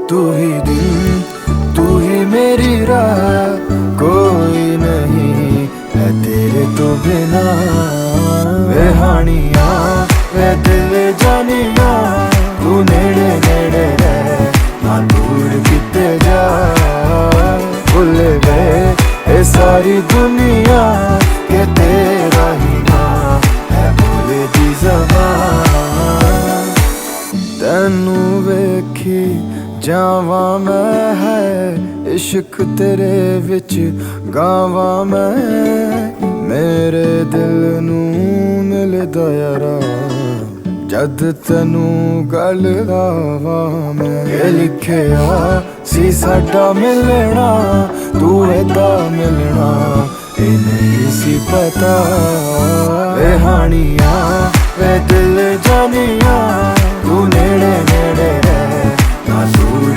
तू ही दिन, तू ही मेरी राह, कोई नहीं है तेरे तो बिना। वे हानिया वे दिल जानिया, तू नेड़े नेड़े रह ना दूर किते जा। भुल गए ये सारी दुनिया के तेरा ही ना है भूले दी ज़बान। तैनू वेखी जावा मैं है इश्क तेरे विच गावा मैं। मेरे दिल नू मिलदा यारा जद तैनू गल लावा मैं। ये लिखिया सी साडा मिलना, तू एदा मिलना ये नहीं सी पता। वे हानिया वे दिल जानिया, तू नेड़े नेड़े रह ना दूर।